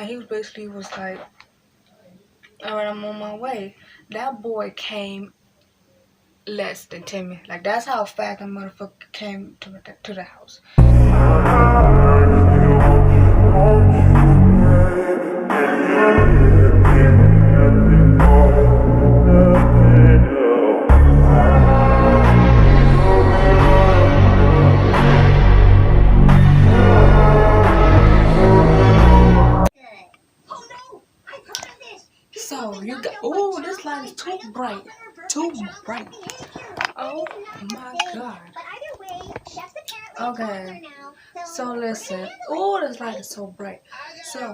and he was basically was like, alright, I'm on my way. That boy came less than 10 minutes. Like, that's how fast the motherfucker came to the house. So you got, oh, this light is too bright, too bright. Oh my god. Okay, so listen. Oh, this light is so bright. So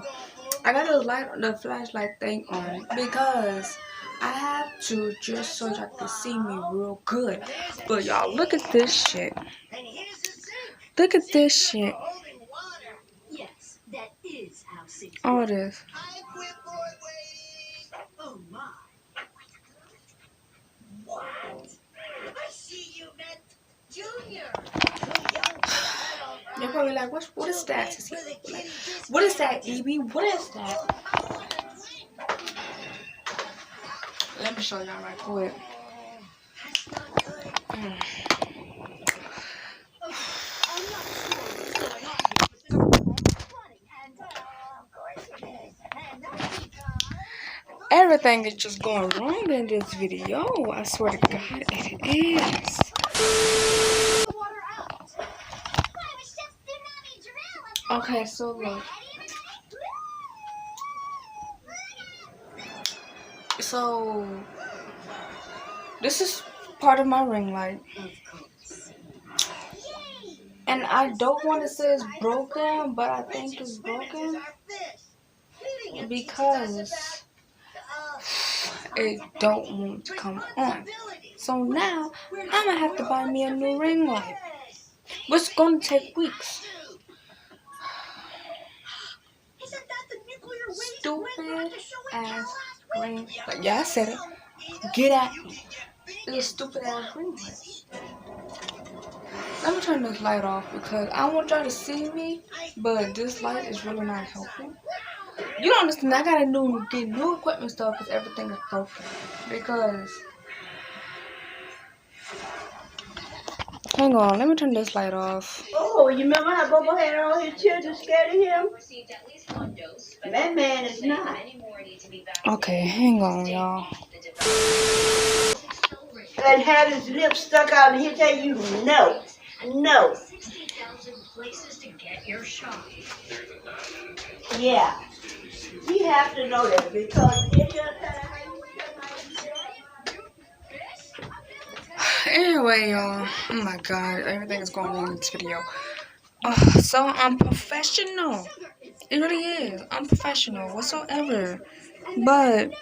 I got the flashlight thing on because I have to, just so y'all can see me real good. But y'all, look at this shit. Look at this shit. All this. You're probably like, what is that? Like, what is that, EBIE? What is that? Let me show y'all right quick. Everything is just going wrong in this video. I swear to God, it is. Okay, so look. So this is part of my ring light. And I don't want to say it's broken, but I think it's broken because it don't want to come on. So now I'm gonna have to buy me a new ring light, which is gonna take weeks. Stupid ass ring light. Yeah, I said it. Get at me. It's a stupid ass ring light. Let me turn this light off because I want y'all to see me, but this light is really not helping. You don't understand. I gotta get new equipment stuff because everything is broken. Because, hang on, let me turn this light off. Oh, you remember how Bobo had all his children scared of him? That man is not. Okay, hang on, y'all. And had his lips stuck out and he'll tell you no. No. Yeah. You have to know that because it Anyway, y'all. Oh my god, everything is going wrong in this video. So I'm professional. It really is. I'm professional whatsoever. But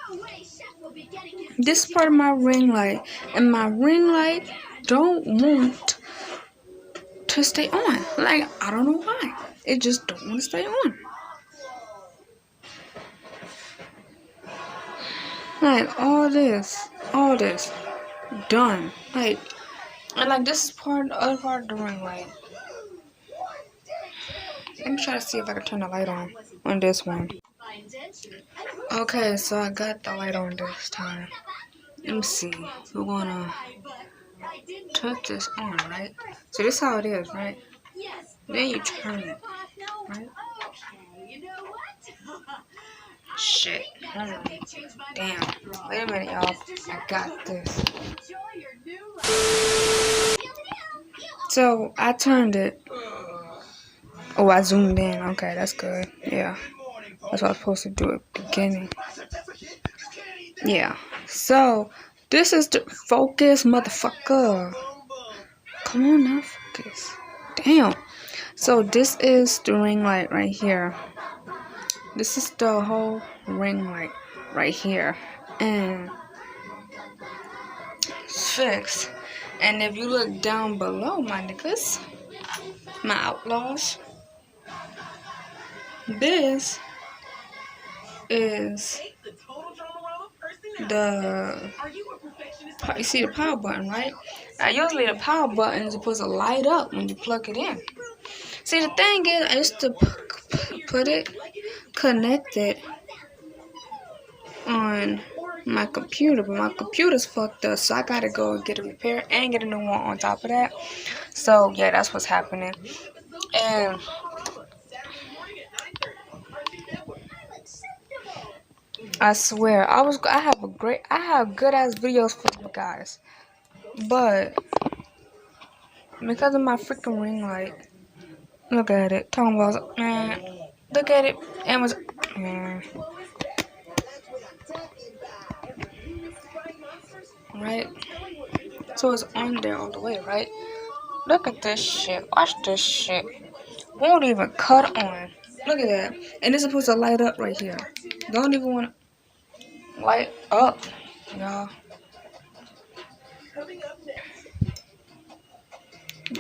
this is part of my ring light, and my ring light don't want to stay on. Like, I don't know why. It just don't want to stay on. Like, all this, done. Like, and like this is other part of the ring light. Let me try to see if I can turn the light on this one. Okay, so I got the light on this time. Let me see. We're gonna turn this on, right? So this is how it is, right? Then you turn it, right? Shit. Damn. Wait a minute, y'all. I got this. So I turned it. Oh, I zoomed in. Okay, that's good. Yeah. That's what I was supposed to do at the beginning. Yeah. So this is the focus, motherfucker. Come on now, focus. Damn. So this is the ring light right here. This is the whole ring light right here. And it's fixed. And if you look down below, my niggas, my outlaws, this is you see the power button, right? Now usually the power button is supposed to light up when you plug it in. See, the thing is, I used to put it connected on my computer, but my computer's fucked up, so I gotta go get it repaired and get a new one on top of that. So yeah, that's what's happening. And I swear, I have good ass videos for you guys, but because of my freaking ring light, look at it. Talking about, man, look at it. Amazon, man, right? So it's on there all the way, right? Look at this shit. Watch this shit. Won't even cut on. Look at that. And it's supposed to light up right here. Don't even want to light up, y'all.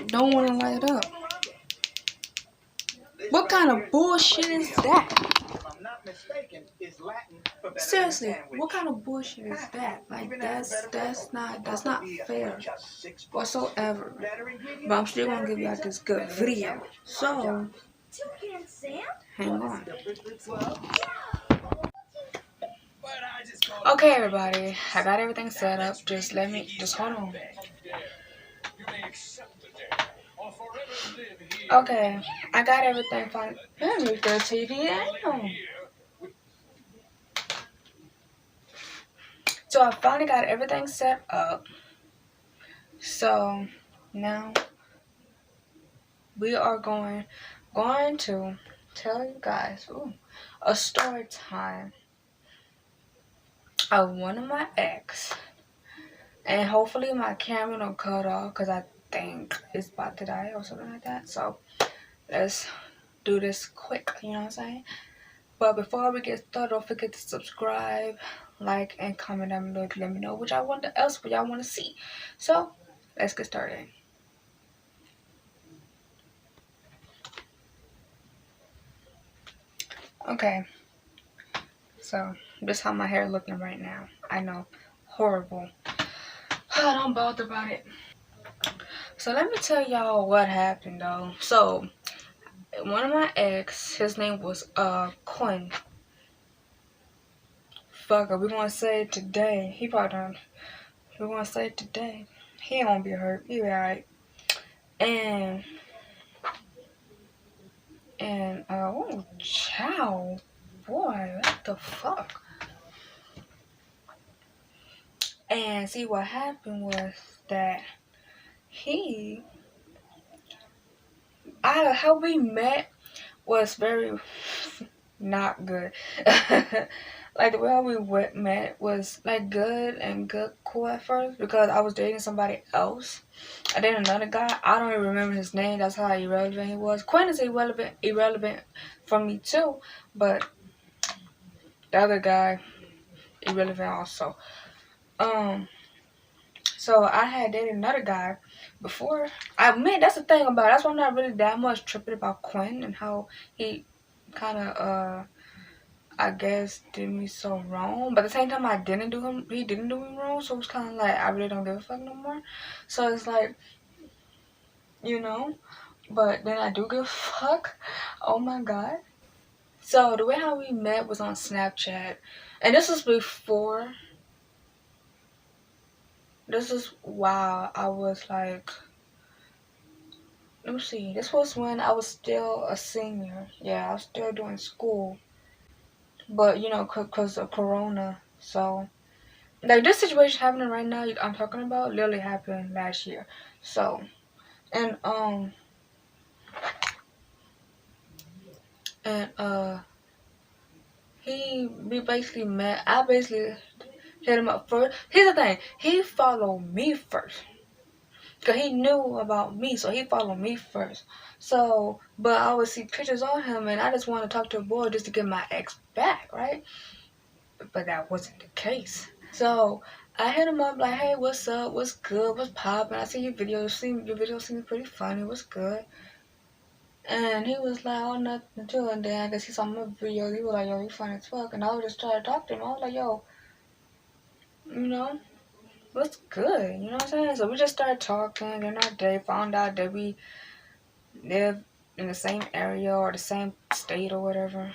Don't want to light up. What kind of bullshit is that? Seriously, what kind of bullshit is that? Like that's not fair whatsoever. But I'm still gonna give y'all this good video. So hang on. Okay, everybody, I got everything set up. Just hold on. Okay, I got everything fine. Let me go TV down. So I finally got everything set up. So now we are going to tell you guys a story time of one of my ex. And hopefully my camera don't cut off because I think it's about to die or something like that. So let's do this quick, you know what I'm saying? But before we get started, don't forget to subscribe, like, and comment down below to let me know what y'all want to see. So let's get started. Okay, so this is how my hair looking right now. I know, horrible. Don't bother about it. So let me tell y'all what happened though. So one of my ex, his name was Quinn. Fuck it, we gonna say it today. He probably don't. We gonna say it today. He ain't gonna be hurt. He be alright. And oh chow, boy, what the fuck? And see, what happened was that how we met was very not good. Like the way we met was like good, cool at first because I was dating somebody else. I dated another guy. I don't even remember his name. That's how irrelevant he was. Quinn is irrelevant for me too, but the other guy irrelevant also. So I had dated another guy before. That's the thing about it. That's why I'm not really that much tripping about Quinn and how he kind of I guess did me so wrong, but at the same time he didn't do me wrong, so it's kind of like I really don't give a fuck no more. So it's like, you know, but then I do give a fuck. Oh my god. So the way how we met was on Snapchat, and this was while I was like, let me see, this was when I was still a senior. Yeah, I was still doing school, but you know, cause of Corona, so. Like this situation happening right now I'm talking about literally happened last year. So and we basically met. I basically hit him up first. Here's the thing, he followed me first. Cause he knew about me, so he followed me first. So but I would see pictures on him and I just want to talk to a boy just to get my ex back, right? But that wasn't the case. So I hit him up like, hey, what's up? What's good? What's poppin'? I see your video. Your video seems pretty funny. What's good? And he was like, oh, nothing too. And then I guess he saw my video. He was like, yo, you funny as fuck. And I was just trying to talk to him. I was like, yo, you know, what's good? You know what I'm saying? So we just started talking. Then our day found out that we live in the same area or the same state or whatever.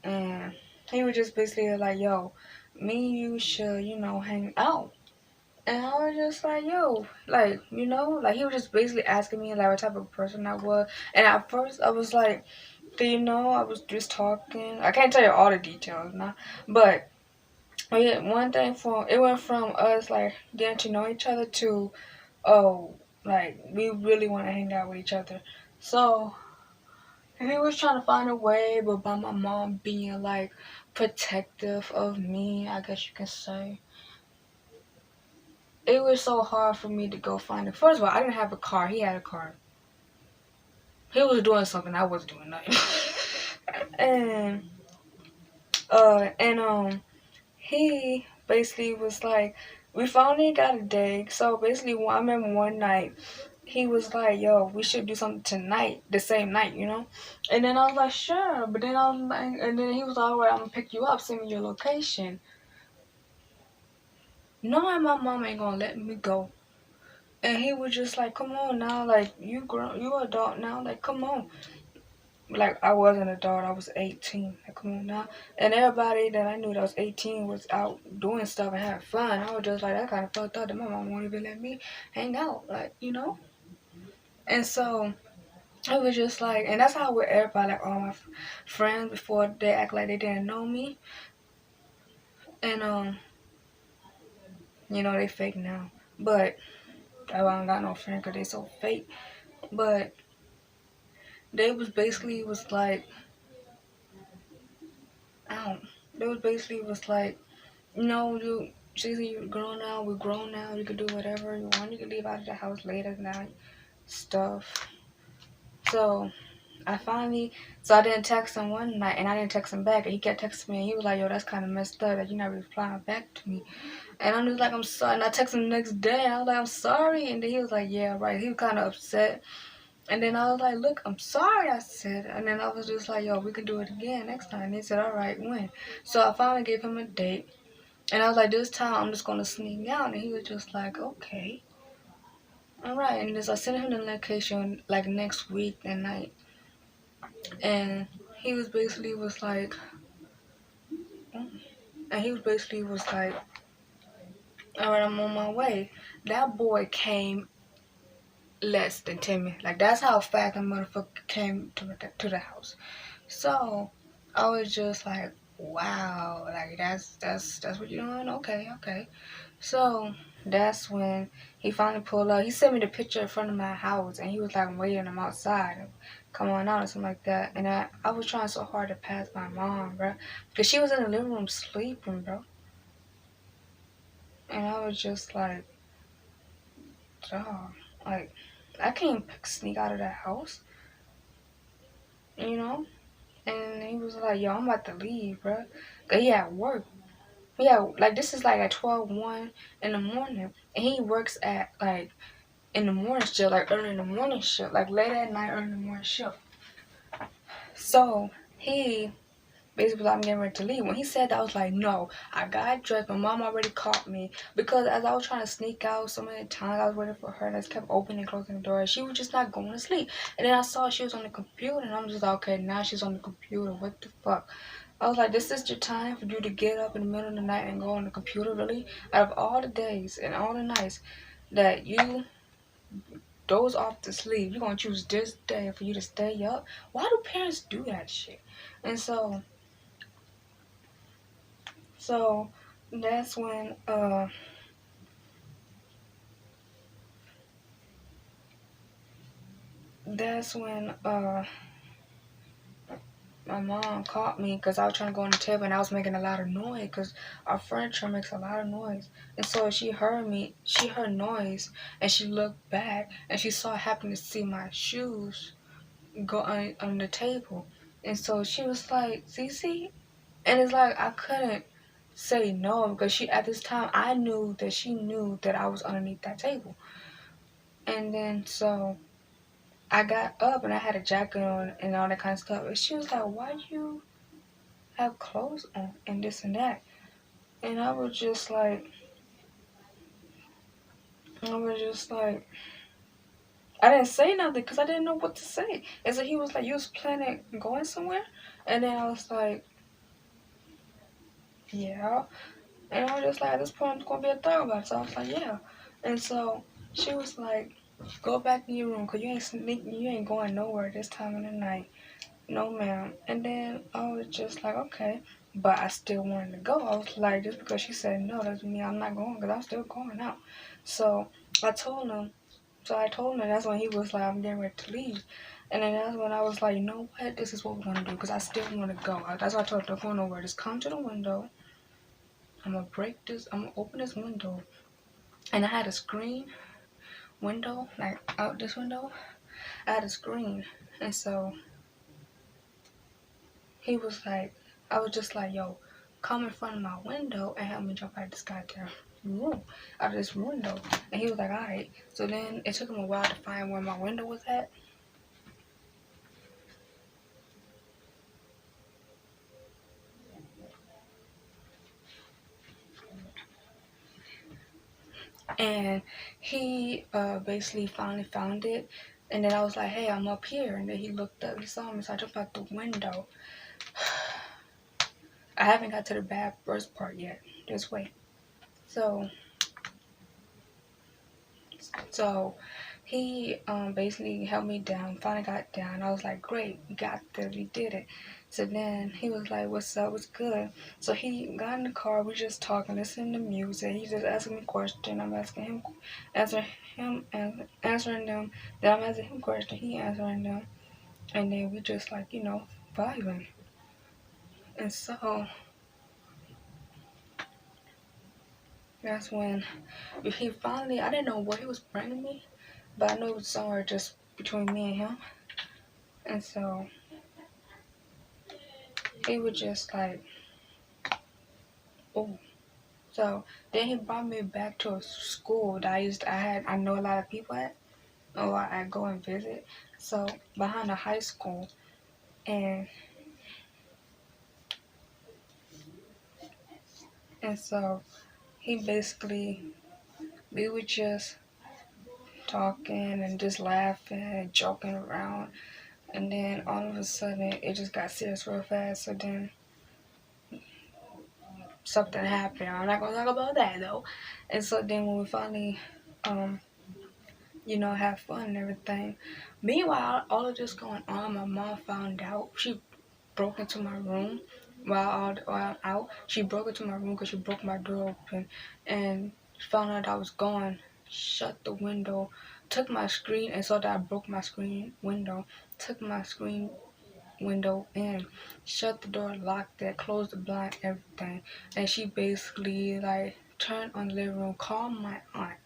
And he was just basically like, yo, me and you should, hang out. And I was just like, yo, like, like he was just basically asking me like what type of person I was. And at first I was like, I was just talking. I can't tell you all the details now, but one thing it went from us like getting to know each other to, oh, like we really want to hang out with each other. So he was trying to find a way, but by my mom being like protective of me, I guess you can say, it was so hard for me to go find it. First of all, I didn't have a car. He had a car. He was doing something. I wasn't doing nothing. and he basically was like, we finally got a date. So basically, I remember one night he was like, yo, we should do something tonight, the same night, And then I was like, sure. But then I was like, and then he was like, all right, I'm gonna pick you up, send me your location. Knowing my mom ain't gonna let me go. And he was just like, come on now, like you grown, you adult now, like come on. Like I was an adult, I was 18. Like come on now. And everybody that I knew that was 18 was out doing stuff and having fun. I was just like, that kind of fucked up that my mom won't even let me hang out, like And so it was just like, and that's how with everybody, like all my friends before they act like they didn't know me, and they fake now. But I don't got no friends because they so fake. But they was basically was like, I don't. They was basically was like, you. She's you grown now. We're grown now. You can do whatever you want. You can leave out of the house late at night, stuff. So so I didn't text him one night, and I didn't text him back, and he kept texting me, and he was like, yo, that's kind of messed up that you never replying back to me. And I'm just like, I'm sorry, and I texted him the next day, and I was like, I'm sorry, and then he was like, yeah, right, he was kind of upset, and then I was like, look, I'm sorry, I said, and then I was just like, yo, we can do it again next time, and he said, all right, when? So I finally gave him a date, and I was like, this time I'm just going to sneak out, and he was just like, okay, all right, and then I sent him the location, like, next week and night. And he was basically was like, all right, I'm on my way. That boy came less than 10 minutes. Like that's how fast the motherfucker came to the house. So I was just like, wow, like that's what you're doing. Okay, okay. So that's when he finally pulled up. He sent me the picture in front of my house, and he was like waiting him outside. Come on out or something like that. And I was trying so hard to pass my mom, bro, because she was in the living room sleeping, bro. And I was just like, dog, like I can't sneak out of that house, you know. And he was like, yo, I'm about to leave, bro. Cause he at work. Yeah, like this is like at 12:01 in the morning, and he works at like in the morning shift, like early in the morning shift, like late at night, early in the morning shift. So he basically I'm getting ready to leave. When he said that, I was like, no, I got dressed. My mom already caught me because as I was trying to sneak out so many times, I was waiting for her, and I just kept opening and closing the door. She was just not going to sleep. And then I saw she was on the computer, and I'm just like, okay, now she's on the computer. What the fuck? I was like, this is your time for you to get up in the middle of the night and go on the computer, really? Out of all the days and all the nights that you doze off to sleep, you're gonna choose this day for you to stay up? Why do parents do that shit? And so that's when that's when my mom caught me because I was trying to go on the table and I was making a lot of noise because our furniture makes a lot of noise. And so she heard me, she heard noise, and she looked back and she saw happened to see my shoes go on the table. And so she was like, Cece? And it's like I couldn't say no because she at this time I knew that she knew that I was underneath that table. And then so I got up and I had a jacket on and all that kind of stuff. And she was like, why do you have clothes on and this and that? And I was just like, I didn't say nothing because I didn't know what to say. And so he was like, you was planning on going somewhere? And then I was like, yeah. And I was just like, at this point, I'm going to be a thug about it. So I was like, yeah. And so she was like, go back in your room because you ain't sneaking, you ain't going nowhere this time of the night. No, ma'am. And then I was just like, okay. But I still wanted to go. I was like, just because she said no doesn't mean I'm not going because I'm still going out. So I told him. So I told him, that's when he was like, I'm getting ready to leave. And then that's when I was like, you know what? This is what we're going to do because I still want to go. That's why I told him, going over. Just come to the window. I'm going to break this. I'm going to open this window. And I had a screen window, like out this window. I had a screen. And so he was like, I was just like, yo, come in front of my window and help me jump out of this goddamn room, out of this window. And he was like, all right. So then it took him a while to find where my window was at. And he basically finally found it. And then I was like, hey, I'm up here. And then he looked up, he saw me, so I jumped out the window. I haven't got to the bad first part yet. Just wait. So he basically held me down, finally got down. I was like, great, we got this, we did it. So then he was like, what's up, what's good? So he got in the car, we just talking, listening to music. He just asking me questions, I'm asking him, answering them. Then I'm asking him questions, he answering them. And then we just like, vibing. And so that's when he finally, I didn't know where he was bringing me, but I knew it was somewhere just between me and him. And so he was just like, oh. So then he brought me back to a school that I know a lot of people at, or I go and visit. So behind the high school, and so he basically, we were just talking and just laughing and joking around, and then all of a sudden it just got serious real fast. So then something happened. I'm not gonna talk about that though. And so then when we finally have fun and everything. Meanwhile, all of this going on, my mom found out. She broke into my room while I'm out. She broke into my room because she broke my door open and found out I was gone. Shut the window, took my screen and saw that I broke my screen window. Took my screen window in, shut the door, locked it, closed the blind, everything. And she basically like turned on the living room, called my aunt.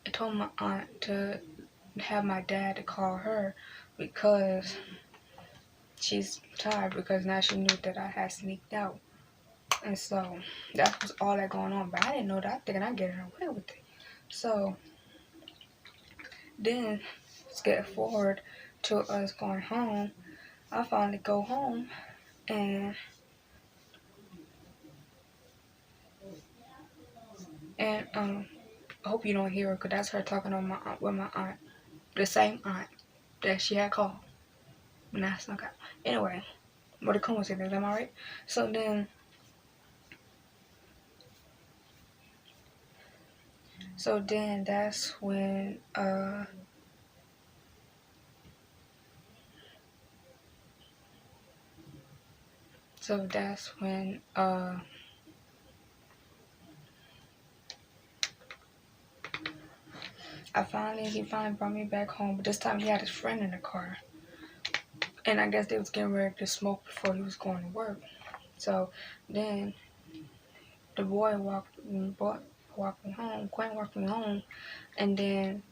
I told my aunt to have my dad to call her because she's tired because now she knew that I had sneaked out. And so that was all that going on. But I didn't know that. I'm thinking I'm getting away with it. So then let's get forward to us going home. I finally go home and I hope you don't hear her because that's her talking on my aunt, with my aunt. The same aunt that she had called. And that's not good. Anyway, what a coincidence, am I right? So then that's when he finally brought me back home, but this time he had his friend in the car. And I guess they was getting ready to smoke before he was going to work. So then the boy walked me home, Quinn walked me home, and then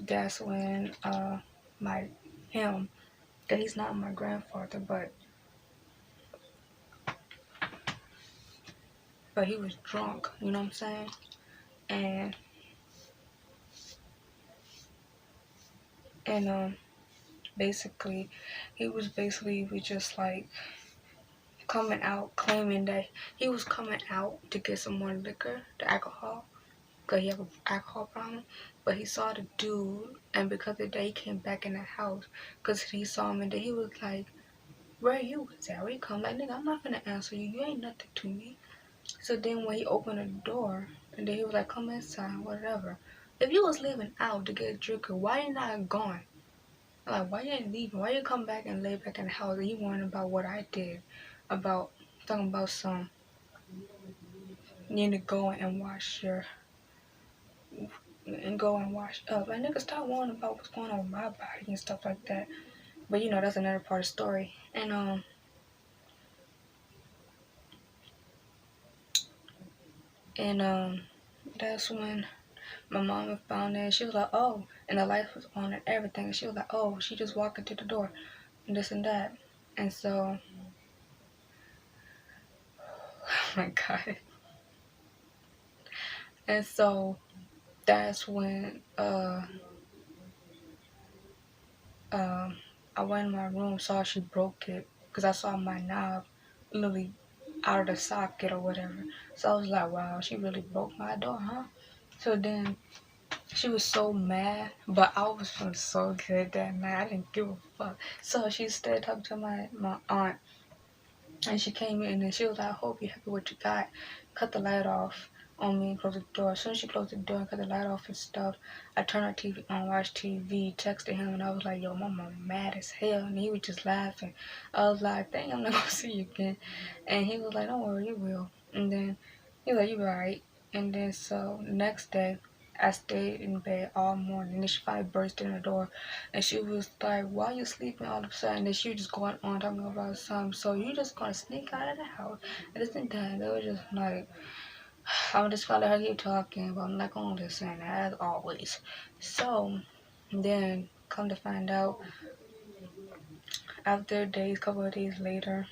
that's when him, that he's not my grandfather, but he was drunk, you know what I'm saying? And basically he was just like coming out claiming that he was coming out to get some more liquor, the alcohol, because he have an alcohol problem. But he saw the dude, and because of that, he came back in the house because he saw him, and then he was like, "Where you was at? Where you come?" Like, nigga, I'm not gonna answer you. You ain't nothing to me. So then when he opened the door, and then he was like, "Come inside, whatever." If you was leaving out to get a drink, why you not gone? Like, why you ain't leaving? Why you come back and lay back in the house and you worrying about what I did? About talking about some you need to go and wash your and go and wash up. Like, nigga, stop worrying about what's going on with my body and stuff like that. But you know, that's another part of the story. And that's when my mom found it. She was like, "Oh," and the light was on and everything. And she was like, "Oh, she just walked into the door and this and that." And so, oh my god. And so that's when I went in my room, saw she broke it because I saw my knob literally out of the socket or whatever. So I was like, wow, she really broke my door, huh? So then she was so mad, but I was feeling so good that night. I didn't give a fuck. So she started talking to my aunt, and she came in and she was like, "I hope you're happy with what you got." Cut the light off on me and closed the door. As soon as she closed the door and cut the light off and stuff, I turned our TV on, watched TV, texted him, and I was like, "Yo, my mom mad as hell." And he was just laughing. I was like, "Dang, I'm not gonna see you again." And he was like, "Don't worry, you will." And then he was like, "You be alright." And then so next day, I stayed in bed all morning. And then she finally burst in the door. And she was like, "Why you sleeping all of a sudden?" And she was just going on talking about something. "So you just gonna sneak out of the house?" And this and that. And it was just like, I'm just gonna let her keep talking, but I'm not gonna listen, as always. So then, come to find out, after days, couple of days later,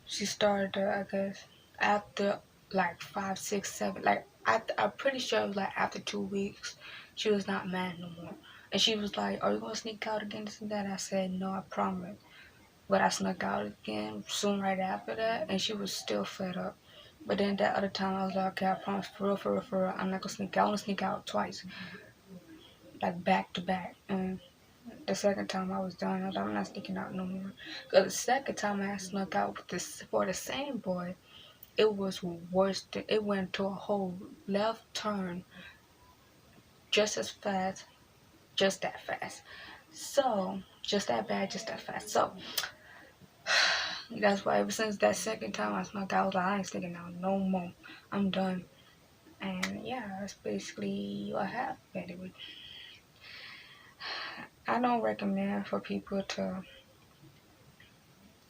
she started, I guess, after like 5, 6, 7, like, I'm pretty sure it was like after 2 weeks, she was not mad no more. And she was like, "Are you gonna sneak out again, this and that?" I said, "No, I promise." But I snuck out again soon right after that, and she was still fed up. But then that other time, I was like, "Okay, I promise, for real, for real, for real, I'm not gonna sneak out. I wanna sneak out twice, like back to back." And the second time I was done, I was like, "I'm not sneaking out no more." Cause the second time I snuck out with this for the same boy, it was worse. It went to a whole left turn just as fast, just that fast. So, just that bad, just that fast. So, that's why ever since that second time I snuck out, I was like, "I ain't sneaking out no more. I'm done." And yeah, that's basically what happened. I don't recommend for people to,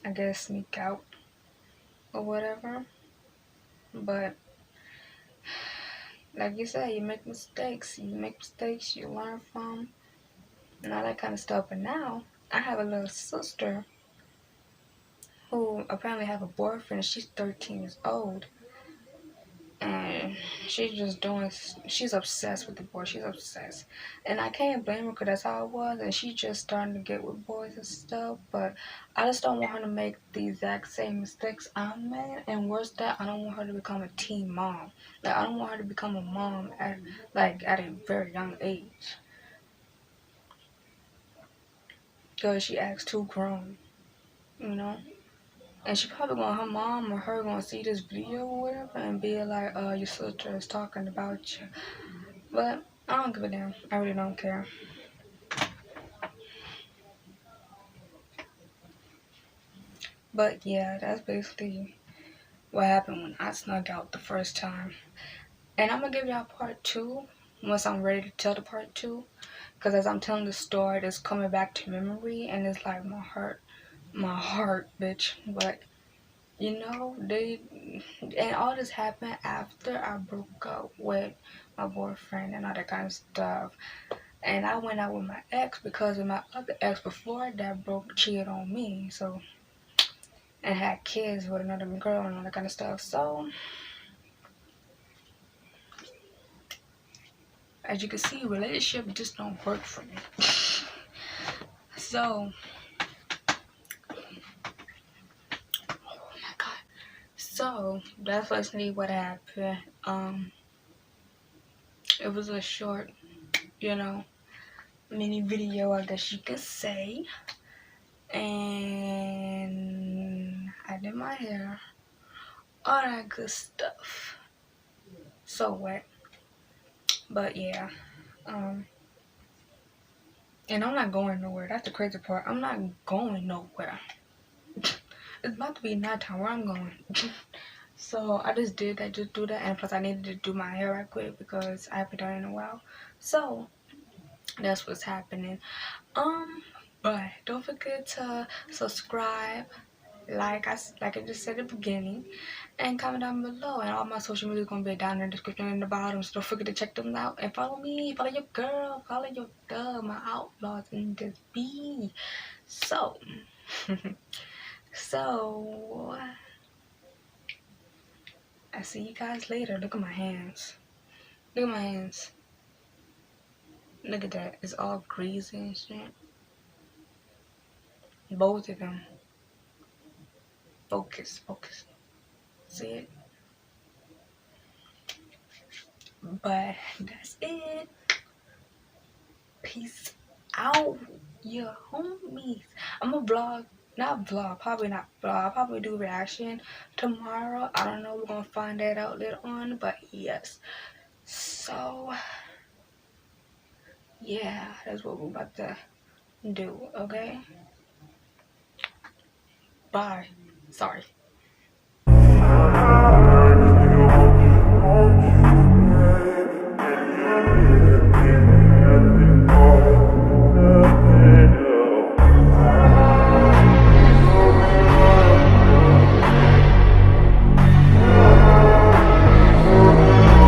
I guess, sneak out or whatever. But like you said, you make mistakes. You make mistakes, you learn from, and all that kind of stuff. But now, I have a little sister who apparently have a boyfriend. She's 13 years old. And she's obsessed with the boy. She's obsessed. And I can't blame her because that's how it was. And she's just starting to get with boys and stuff. But I just don't want her to make the exact same mistakes I made. And worse that, I don't want her to become a teen mom. Like, I don't want her to become a mom at a very young age. Because she acts too grown, you know? And she probably her mom or her gonna see this video or whatever and be like, your sister is talking about you. But I don't give a damn. I really don't care. But yeah, that's basically what happened when I snuck out the first time. And I'm gonna give y'all part two once I'm ready to tell the part two. Because as I'm telling the story, it's coming back to memory and it's like my heart, bitch. But you know, and all this happened after I broke up with my boyfriend and all that kind of stuff. And I went out with my ex because of my other ex before that cheated on me. So, and had kids with another girl and all that kind of stuff. So, as you can see, relationship just don't work for me. So, oh my god. So that's basically what happened. it was a short, mini video, I guess you could say. And I did my hair, all that good stuff. So wet. But yeah, and I'm not going nowhere. That's the crazy part. I'm not going nowhere. It's about to be nighttime. Where I'm going? So I just did that, just do that, and plus I needed to do my hair right quick because I haven't done it in a while. So that's what's happening. But don't forget to subscribe, like I just said at the beginning, and comment down below. And all my social media is gonna be down in the description in the bottom. So don't forget to check them out and follow me, follow your girl, follow your girl, my outlaws in this bee. So, so I see you guys later. Look at my hands. Look at my hands. Look at that. It's all greasy and shit. Both of them. Focus, focus. See it? But that's it. Peace out, your homies. I'm gonna vlog, not vlog, probably not vlog. I'll probably do reaction tomorrow. I don't know. We're gonna find that out later on. But yes. So yeah, that's what we're about to do. Okay. Bye. Sorry.